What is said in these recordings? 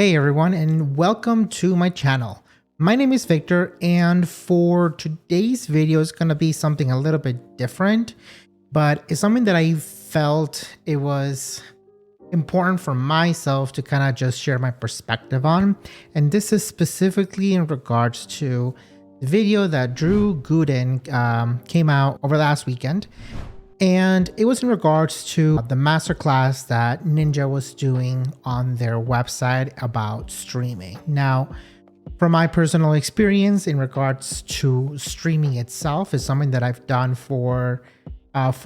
Hey everyone, and welcome to my channel. My name is Victor, and for today's video is going to be something a little bit different, but it's something that I felt it was important for myself to kind of just share my perspective on. And this is specifically in regards to the video that Gooden came out over last weekend. And it was in regards to the masterclass that Ninja was doing on their website about streaming. Now, from my personal experience in regards to streaming itself is something that I've done for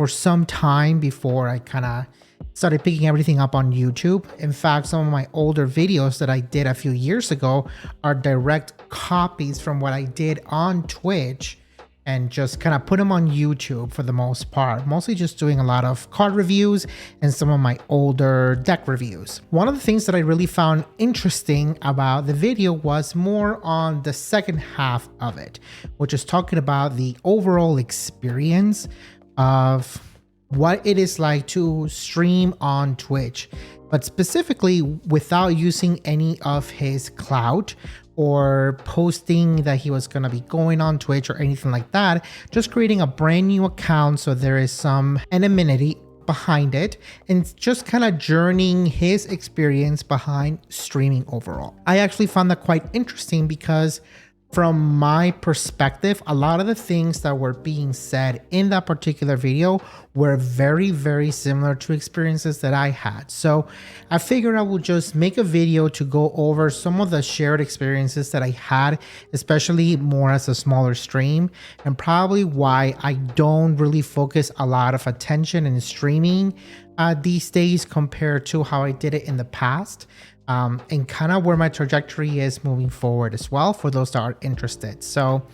some time before I kind of started picking everything up on YouTube. In fact, some of my older videos that I did a few years ago are direct copies from what I did on Twitch and just kind of put them on YouTube for the most part, mostly just doing a lot of card reviews and some of my older deck reviews. One of the things that I really found interesting about the video was more on the second half of it, which is talking about the overall experience of what it is like to stream on Twitch, but specifically without using any of his clout or posting that he was going to be going on Twitch or anything like that, just creating a brand new account so there is some anonymity behind it and just kind of journeying his experience behind streaming overall. I actually found that quite interesting because from my perspective, a lot of the things that were being said in that particular video were very, very similar to experiences that I had. So I figured I would just make a video to go over some of the shared experiences that I had, especially more as a smaller stream, and probably why I don't really focus a lot of attention in streaming these days compared to how I did it in the past. And kind of where my trajectory is moving forward as well for those that are interested. So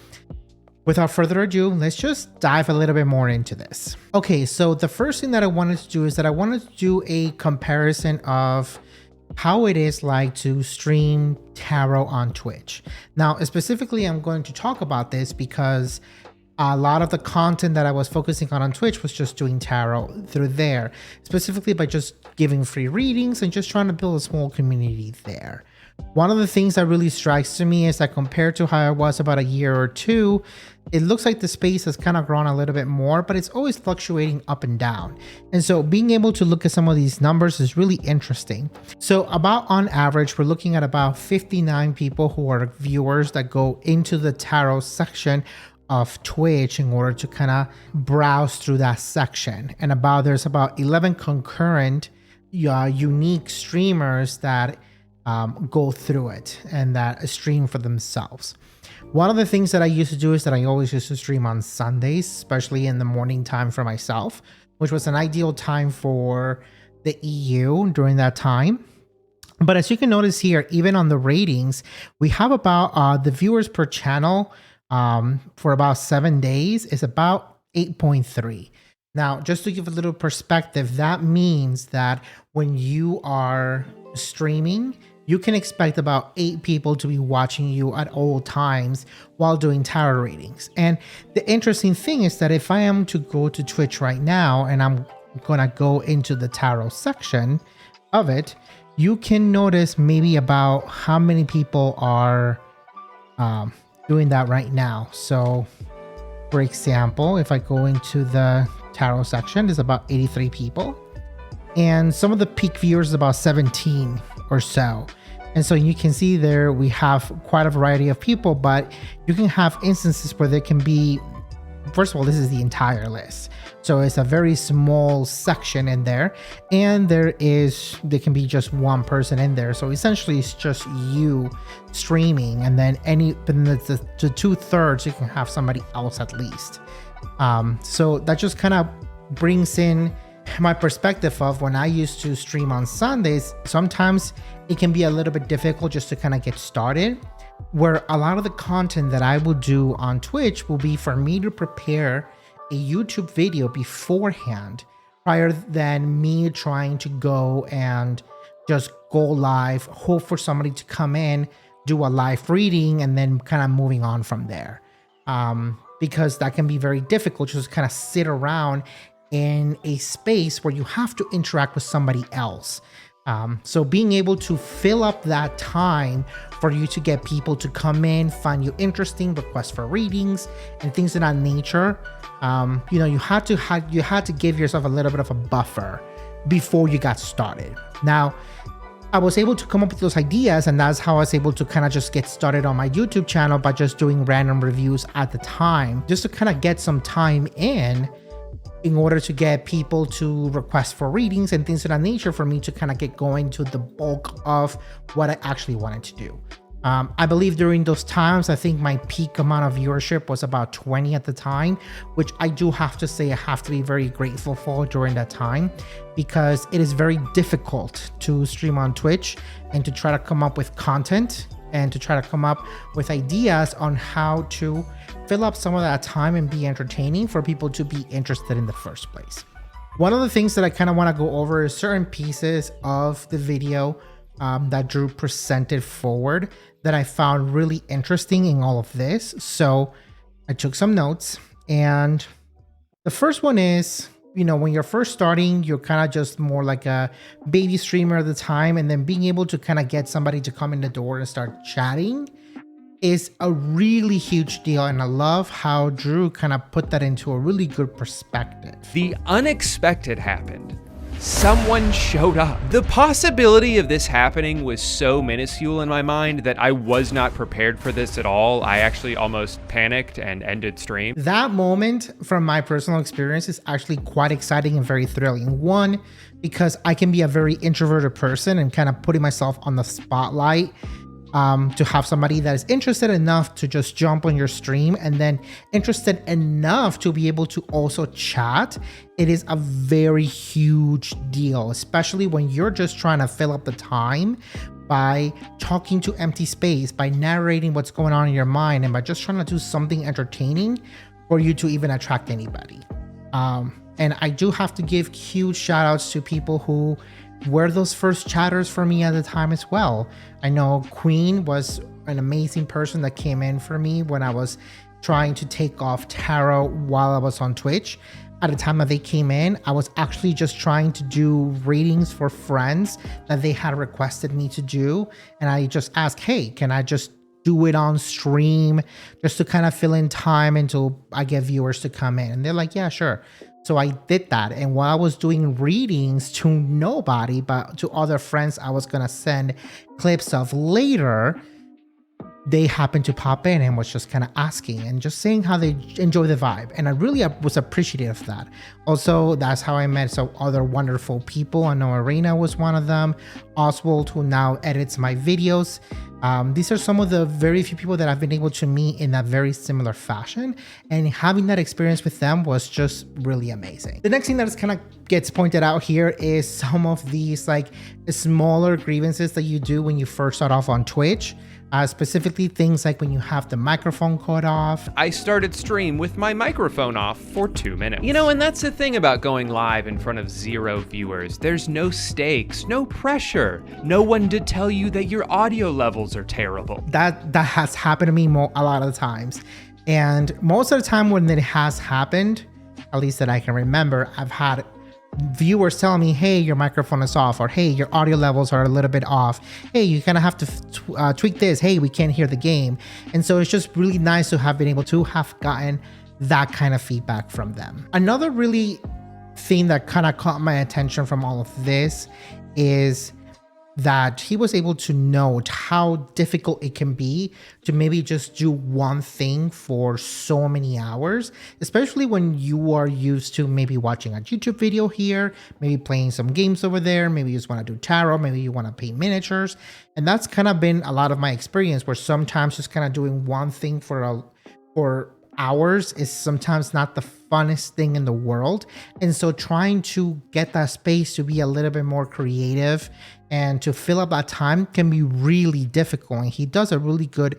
without further ado, let's just dive a little bit more into this. Okay, so the first thing that I wanted to do is that I wanted to do a comparison of how it is like to stream tarot on Twitch. Now, specifically, I'm going to talk about this because a lot of the content that I was focusing on Twitch was just doing tarot through there, specifically by just giving free readings and just trying to build a small community there. One of the things that really strikes to me is that compared to how I was about a year or two, it looks like the space has kind of grown a little bit more, but it's always fluctuating up and down. And so being able to look at some of these numbers is really interesting. So about on average, we're looking at about 59 people who are viewers that go into the tarot section of Twitch in order to kind of browse through that section. And there's about 11 concurrent unique streamers that go through it and that stream for themselves. One of the things that I used to do is that I always used to stream on Sundays, especially in the morning time for myself, which was an ideal time for the EU during that time. But as you can notice here, even on the ratings, we have about the viewers per channel for about 7 days is about 8.3. Now, just to give a little perspective, that means that when you are streaming, you can expect about 8 people to be watching you at all times while doing tarot readings. And the interesting thing is that if I am to go to Twitch right now and I'm gonna go into the tarot section of it, you can notice maybe about how many people are doing that right now. So for example, if I go into the tarot section, there's about 83 people, and some of the peak viewers is about 17 or so. And so you can see there we have quite a variety of people, but you can have instances where there can be, first of all, this is the entire list, so it's a very small section in there, and there can be just one person in there, so essentially it's just you streaming, and then the 2/3 you can have somebody else at least. So that just kind of brings in my perspective of when I used to stream on Sundays. Sometimes it can be a little bit difficult just to kind of get started, where a lot of the content that I will do on Twitch will be for me to prepare a YouTube video beforehand, prior than me trying to go and just go live, hope for somebody to come in, do a live reading, and then kind of moving on from there. Because that can be very difficult, just kind of sit around in a space where you have to interact with somebody else. So being able to fill up that time for you to get people to come in, find you interesting, request for readings and things of that nature, you had to give yourself a little bit of a buffer before you got started. Now, I was able to come up with those ideas, and that's how I was able to kind of just get started on my YouTube channel by just doing random reviews at the time, just to kind of get some time in order to get people to request for readings and things of that nature for me to kind of get going to the bulk of what I actually wanted to do. I believe during those times, I think my peak amount of viewership was about 20 at the time, which I do have to say I have to be very grateful for during that time, because it is very difficult to stream on Twitch and to try to come up with content and to try to come up with ideas on how to fill up some of that time and be entertaining for people to be interested in the first place. One of the things that I kind of want to go over is certain pieces of the video that Drew presented forward that I found really interesting in all of this. So I took some notes, and the first one is, when you're first starting, you're kind of just more like a baby streamer at the time, and then being able to kind of get somebody to come in the door and start chatting is a really huge deal. And I love how Drew kind of put that into a really good perspective. The unexpected happened. Someone showed up. The possibility of this happening was so minuscule in my mind that I was not prepared for this at all. I actually almost panicked and ended stream. That moment, from my personal experience, is actually quite exciting and very thrilling. One, because I can be a very introverted person, and kind of putting myself on the spotlight, to have somebody that is interested enough to just jump on your stream, and then interested enough to be able to also chat. It is a very huge deal, especially when you're just trying to fill up the time by talking to empty space, by narrating what's going on in your mind, and by just trying to do something entertaining for you to even attract anybody. And I do have to give huge shout outs to people who were those first chatters for me at the time as well. I know Queen was an amazing person that came in for me when I was trying to take off tarot while I was on Twitch. At the time that they came in, I was actually just trying to do readings for friends that they had requested me to do. And I just asked, hey, can I just do it on stream just to kind of fill in time until I get viewers to come in? And they're like, yeah, sure. So I did that. And while I was doing readings to nobody, but to other friends I was going to send clips of later, they happened to pop in and was just kind of asking and just saying how they enjoy the vibe. And I really was appreciative of that. Also, that's how I met some other wonderful people. I know Arena was one of them. Oswald, who now edits my videos. These are some of the very few people that I've been able to meet in that very similar fashion. And having that experience with them was just really amazing. The next thing that kind of gets pointed out here is some of these like smaller grievances that you do when you first start off on Twitch. Specifically things like when you have the microphone cut off. I started stream with my microphone off for 2 minutes. And that's the thing about going live in front of 0 viewers. There's no stakes, no pressure, no one to tell you that your audio levels are terrible. That has happened to me a lot of the times. And most of the time when it has happened, at least that I can remember, I've had viewers telling me, hey, your microphone is off, or hey, your audio levels are a little bit off. Hey, you kind of have to tweak this. Hey, we can't hear the game. And so it's just really nice to have been able to have gotten that kind of feedback from them. Another really thing that kind of caught my attention from all of this is that he was able to note how difficult it can be to maybe just do one thing for so many hours, especially when you are used to maybe watching a YouTube video here, maybe playing some games over there, maybe you just want to do tarot, maybe you want to paint miniatures. And that's kind of been a lot of my experience, where sometimes just kind of doing one thing for hours is sometimes not the funnest thing in the world. And so trying to get that space to be a little bit more creative and to fill up that time can be really difficult. And he does a really good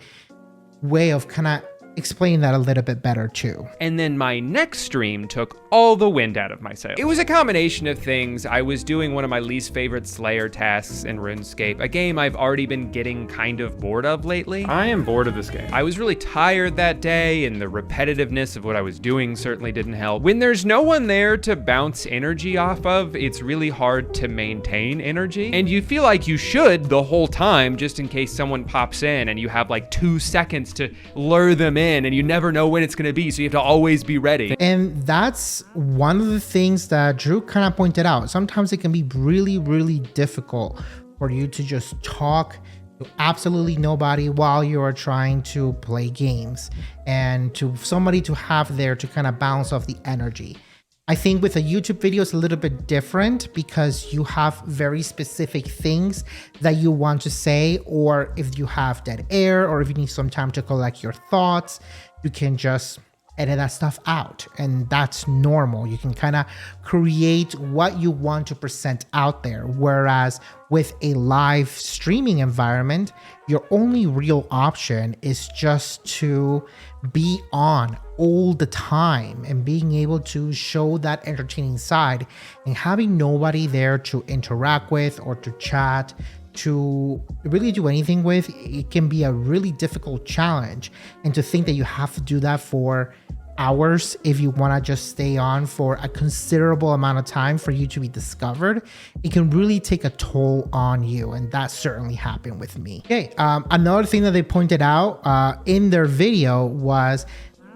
way of kind of explain that a little bit better too. And then my next stream took all the wind out of my sails. It was a combination of things. I was doing one of my least favorite Slayer tasks in RuneScape, a game I've already been getting kind of bored of lately. I am bored of this game. I was really tired that day, and the repetitiveness of what I was doing certainly didn't help. When there's no one there to bounce energy off of, it's really hard to maintain energy. And you feel like you should the whole time, just in case someone pops in and you have like 2 seconds to lure them in, and you never know when it's gonna be, so you have to always be ready. And that's one of the things that Drew kind of pointed out. Sometimes it can be really, really difficult for you to just talk to absolutely nobody while you are trying to play games, and to somebody to have there to kind of bounce off the energy. I think with a YouTube video, it's a little bit different because you have very specific things that you want to say, or if you have dead air, or if you need some time to collect your thoughts, you can just edit that stuff out, and that's normal. You can kind of create what you want to present out there. Whereas with a live streaming environment, your only real option is just to be on all the time and being able to show that entertaining side, and having nobody there to interact with or to chat, to really do anything with. It can be a really difficult challenge, and to think that you have to do that for hours if you want to just stay on for a considerable amount of time for you to be discovered, it can really take a toll on you, and that certainly happened with me. Okay, another thing that they pointed out in their video was,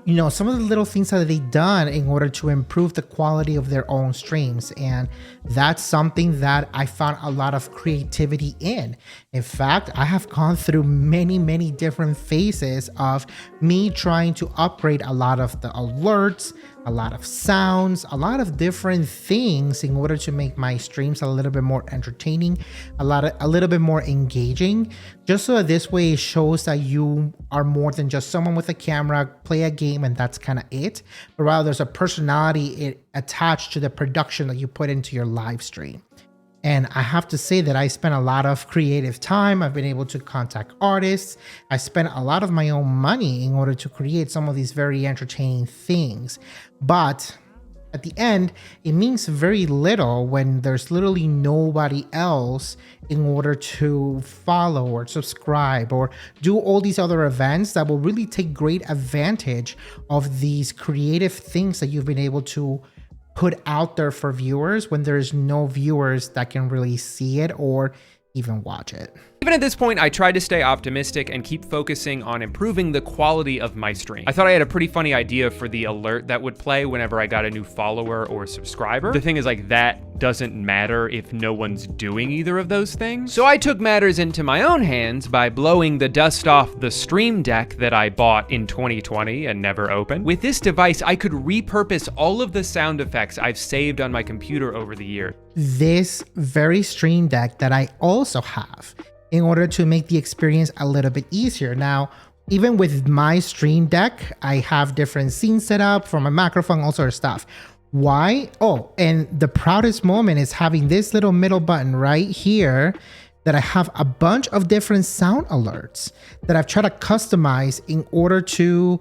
you know, some of the little things that they've done in order to improve the quality of their own streams. And that's something that I found a lot of creativity in. In fact, I have gone through many, many different phases of me trying to upgrade a lot of the alerts, a lot of sounds, a lot of different things in order to make my streams a little bit more entertaining, a little bit more engaging, just so that this way it shows that you are more than just someone with a camera, play a game, and that's kind of it. But rather there's a personality attached to the production that you put into your live stream. And I have to say that I spent a lot of creative time. I've been able to contact artists. I spent a lot of my own money in order to create some of these very entertaining things. But at the end, it means very little when there's literally nobody else in order to follow or subscribe or do all these other events that will really take great advantage of these creative things that you've been able to put out there for viewers, when there's no viewers that can really see it or even watch it. Even at this point, I tried to stay optimistic and keep focusing on improving the quality of my stream. I thought I had a pretty funny idea for the alert that would play whenever I got a new follower or subscriber. The thing is, like, that doesn't matter if no one's doing either of those things. So I took matters into my own hands by blowing the dust off the Stream Deck that I bought in 2020 and never opened. With this device, I could repurpose all of the sound effects I've saved on my computer over the years. This very Stream Deck that I also have, in order to make the experience a little bit easier. Now, even with my Stream Deck, I have different scenes set up for my microphone, all sort of stuff. Why? Oh, and the proudest moment is having this little middle button right here that I have a bunch of different sound alerts that I've tried to customize in order to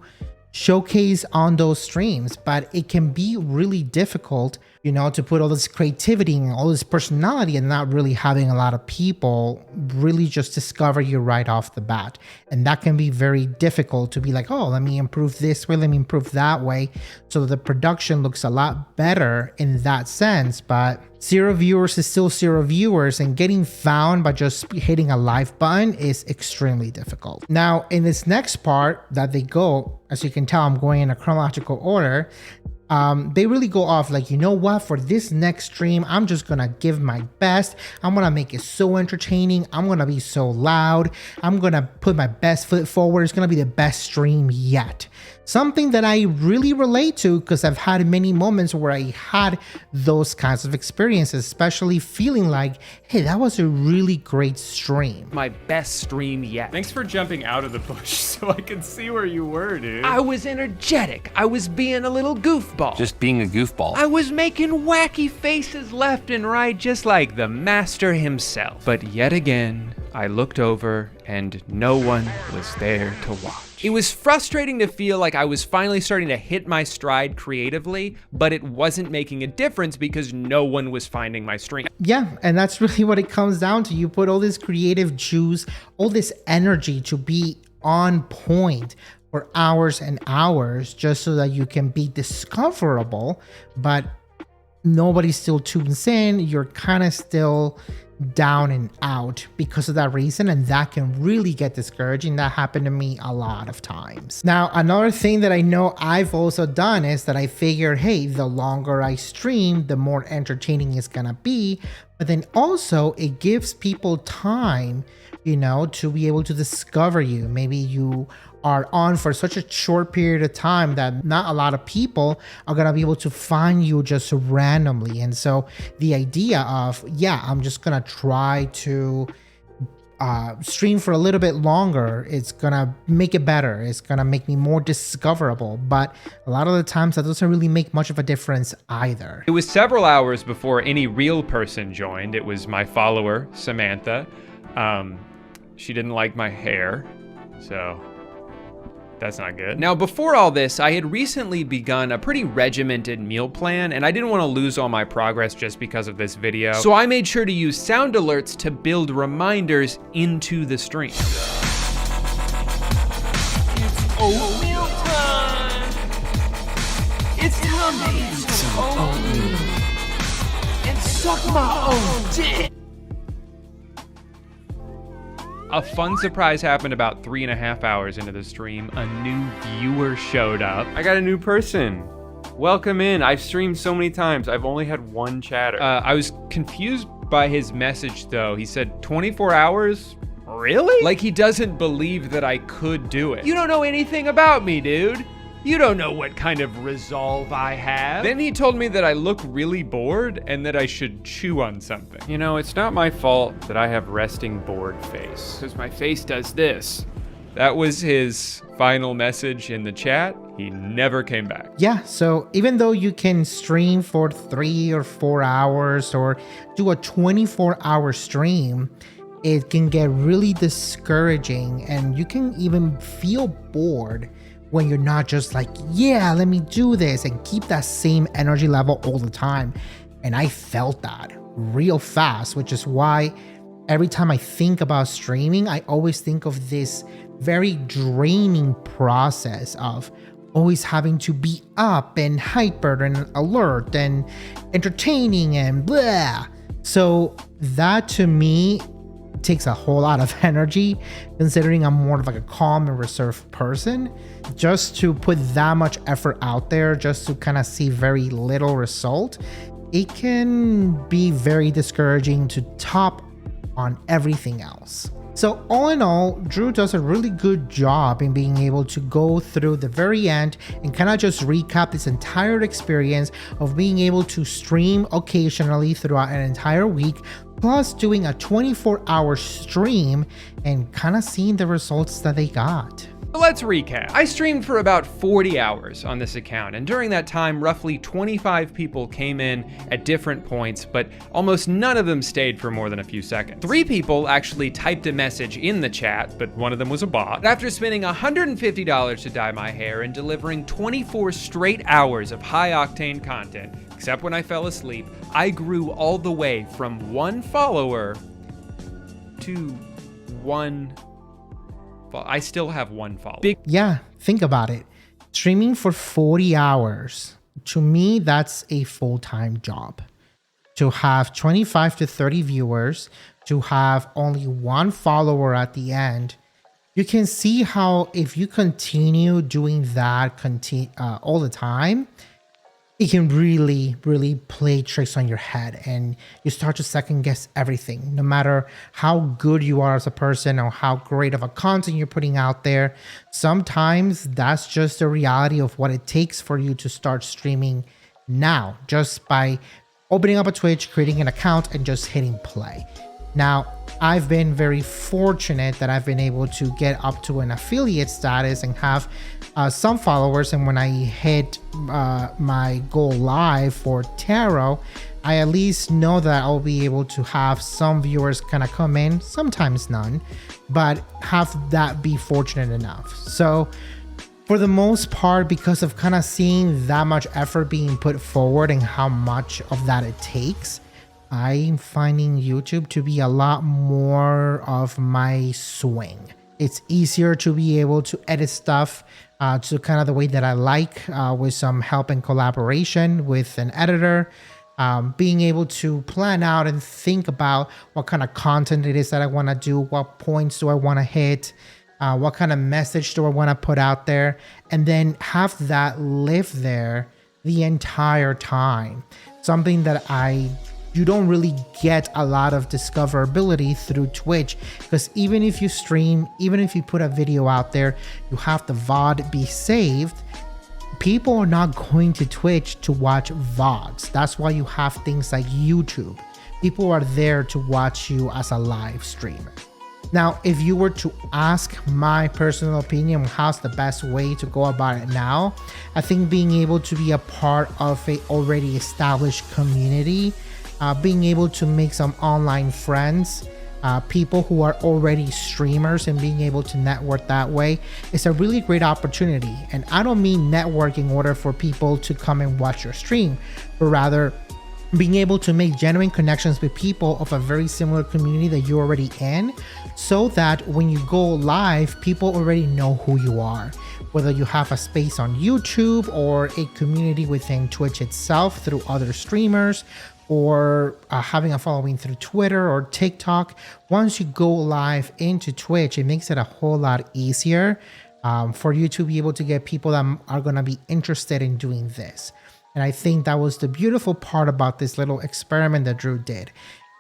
showcase on those streams. But it can be really difficult, you know, to put all this creativity and all this personality and not really having a lot of people really just discover you right off the bat. And that can be very difficult to be like, oh, let me improve this way, let me improve that way, so that the production looks a lot better in that sense. But 0 viewers is still 0 viewers, and getting found by just hitting a live button is extremely difficult. Now, in this next part that they go, as you can tell, I'm going in a chronological order. They really go off like, you know what, for this next stream, I'm just gonna give my best. I'm gonna make it so entertaining. I'm gonna be so loud. I'm gonna put my best foot forward. It's gonna be the best stream yet. Something that I really relate to, because I've had many moments where I had those kinds of experiences, especially feeling like, hey, that was a really great stream. My best stream yet. Thanks for jumping out of the bush so I could see where you were, dude. I was energetic. I was being a little goofball. Just being a goofball. I was making wacky faces left and right, just like the master himself. But yet again, I looked over and no one was there to watch. It was frustrating to feel like I was finally starting to hit my stride creatively, but it wasn't making a difference because no one was finding my stream. Yeah, and that's really what it comes down to. You put all this creative juice, all this energy to be on point for hours and hours just so that you can be discoverable, but nobody still tunes in. You're kind of still down and out because of that reason, and that can really get discouraging. That happened to me a lot of times. Now, another thing that I know I've also done is that I figured, hey, the longer I stream, the more entertaining it's gonna be, but then also it gives people time, you know, to be able to discover you. Maybe you are on for such a short period of time that not a lot of people are gonna be able to find you just randomly. And so the idea of, yeah, I'm just gonna try to stream for a little bit longer, it's gonna make it better. It's gonna make me more discoverable. But a lot of the times that doesn't really make much of a difference either. It was several hours before any real person joined. It was my follower, Samantha. She didn't like my hair, so that's not good. Now, before all this, I had recently begun a pretty regimented meal plan, and I didn't want to lose all my progress just because of this video. So I made sure to use sound alerts to build reminders into the stream. It's oatmeal time! It's time to eat some oatmeal and suck my own dick! A fun surprise happened about 3.5 hours into the stream. A new viewer showed up. I got a new person. Welcome in. I've streamed so many times. I've only had one chatter. I was confused by his message though. He said 24 hours? Really? Like he doesn't believe that I could do it. You don't know anything about me, dude. You don't know what kind of resolve I have. Then he told me that I look really bored and that I should chew on something. You know, it's not my fault that I have resting bored face, because my face does this. That was his final message in the chat. He never came back. Yeah, so even though you can stream for 3 or 4 hours or do a 24-hour stream, it can get really discouraging and you can even feel bored when you're not just like, yeah, let me do this and keep that same energy level all the time. And I felt that real fast, which is why every time I think about streaming, I always think of this very draining process of always having to be up and hyper and alert and entertaining and blah. So that to me takes a whole lot of energy, considering I'm more of like a calm and reserved person. Just to put that much effort out there just to kind of see very little result, it can be very discouraging to top on everything else. So all in all, Drew does a really good job in being able to go through the very end and kind of just recap this entire experience of being able to stream occasionally throughout an entire week, plus doing a 24-hour stream and kind of seeing the results that they got. Let's recap. I streamed for about 40 hours on this account, and during that time, roughly 25 people came in at different points, but almost none of them stayed for more than a few seconds. 3 people actually typed a message in the chat, but one of them was a bot. After spending $150 to dye my hair and delivering 24 straight hours of high-octane content, except when I fell asleep, I grew all the way from 1 follower to 1. I still have 1 follower. Yeah, think about it. Streaming for 40 hours, to me, that's a full-time job. To have 25 to 30 viewers, to have only 1 follower at the end, you can see how if you continue doing that all the time, it can really, really play tricks on your head and you start to second guess everything. No matter how good you are as a person or how great of a content you're putting out there, sometimes that's just the reality of what it takes for you to start streaming now, just by opening up a Twitch, creating an account, and just hitting play. Now, I've been very fortunate that I've been able to get up to an affiliate status and have some followers. And when I hit my goal live for Tarot, I at least know that I'll be able to have some viewers kind of come in, sometimes none, but have that be fortunate enough. So for the most part, because of kind of seeing that much effort being put forward and how much of that it takes, I'm finding YouTube to be a lot more of my swing. It's easier to be able to edit stuff to kind of the way that I like, with some help and collaboration with an editor. Being able to plan out and think about what kind of content it is that I want to do, what points do I want to hit, what kind of message do I want to put out there, and then have that live there the entire time. Something that you don't really get a lot of discoverability through Twitch, because even if you stream, even if you put a video out there, you have the VOD be saved. People are not going to Twitch to watch VODs. That's why you have things like YouTube. People are there to watch you as a live streamer. Now, if you were to ask my personal opinion on how's the best way to go about it now, I think being able to be a part of a already established community, being able to make some online friends, people who are already streamers, and being able to network that way is a really great opportunity. And I don't mean network in order for people to come and watch your stream, but rather being able to make genuine connections with people of a very similar community that you're already in, so that when you go live, people already know who you are. Whether you have a space on YouTube or a community within Twitch itself through other streamers, or having a following through Twitter or TikTok, once you go live into Twitch, it makes it a whole lot easier for you to be able to get people that are going to be interested in doing this. And I think that was the beautiful part about this little experiment that Drew did,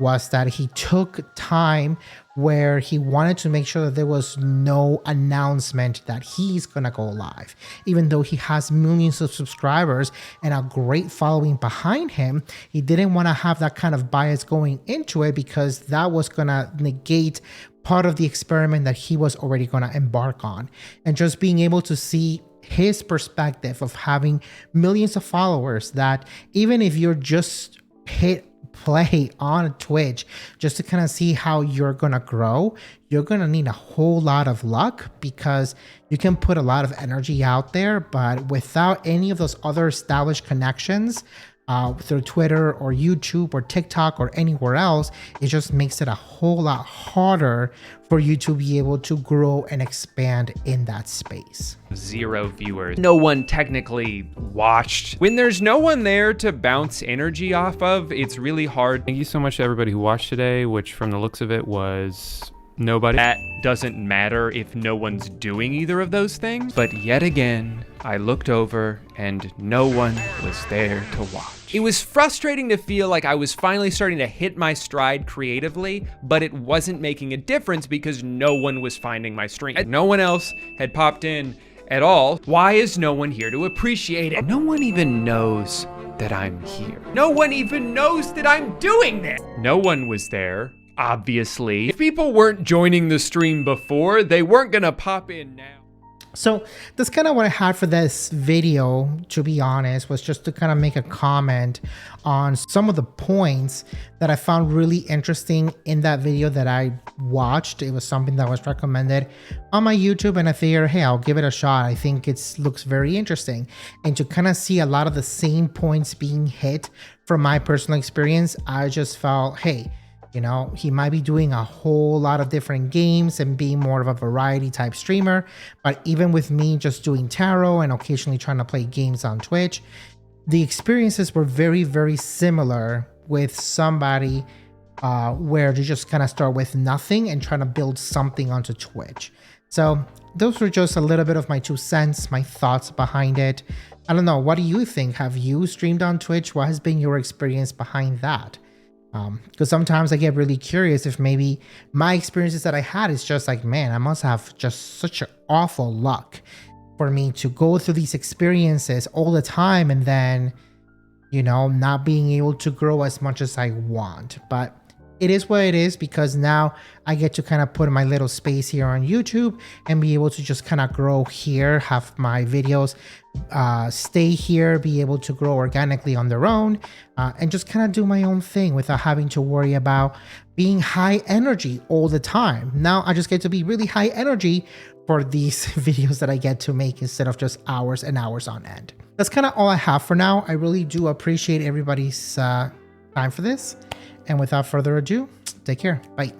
was that he took time where he wanted to make sure that there was no announcement that he's gonna go live. Even though he has millions of subscribers and a great following behind him, he didn't want to have that kind of bias going into it, because that was gonna negate part of the experiment that he was already gonna embark on. And just being able to see his perspective of having millions of followers, that even if you're just hit play on Twitch just to kind of see how you're gonna grow, you're gonna need a whole lot of luck, because you can put a lot of energy out there, but without any of those other established connections through Twitter or YouTube or TikTok or anywhere else, it just makes it a whole lot harder for you to be able to grow and expand in that space. 0 viewers. No one technically watched. When there's no one there to bounce energy off of, it's really hard. Thank you so much to everybody who watched today, which from the looks of it was nobody. That doesn't matter if no one's doing either of those things. But yet again, I looked over and no one was there to watch. It was frustrating to feel like I was finally starting to hit my stride creatively, but it wasn't making a difference because no one was finding my stream. No one else had popped in at all. Why is no one here to appreciate it? No one even knows that I'm here. No one even knows that I'm doing this. No one was there, obviously. If people weren't joining the stream before, they weren't gonna pop in now. So that's kind of what I had for this video, to be honest, was just to kind of make a comment on some of the points that I found really interesting in that video that I watched. It was something that was recommended on my YouTube, and I figured, hey, I'll give it a shot. I think it looks very interesting. And to kind of see a lot of the same points being hit from my personal experience, I just felt, hey, you know, he might be doing a whole lot of different games and being more of a variety type streamer. But even with me just doing tarot and occasionally trying to play games on Twitch, the experiences were very, very similar with somebody where you just kind of start with nothing and trying to build something onto Twitch. So those were just a little bit of my 2 cents, my thoughts behind it. I don't know. What do you think? Have you streamed on Twitch? What has been your experience behind that? Because sometimes I get really curious if maybe my experiences that I had is just like, man, I must have just such an awful luck for me to go through these experiences all the time and then, you know, not being able to grow as much as I want. But it is what it is, because now I get to kind of put my little space here on YouTube and be able to just kind of grow here, have my videos stay here, be able to grow organically on their own, and just kind of do my own thing without having to worry about being high energy all the time. Now I just get to be really high energy for these videos that I get to make instead of just hours and hours on end. That's kind of all I have for now. I really do appreciate everybody's time for this. And without further ado, take care. Bye.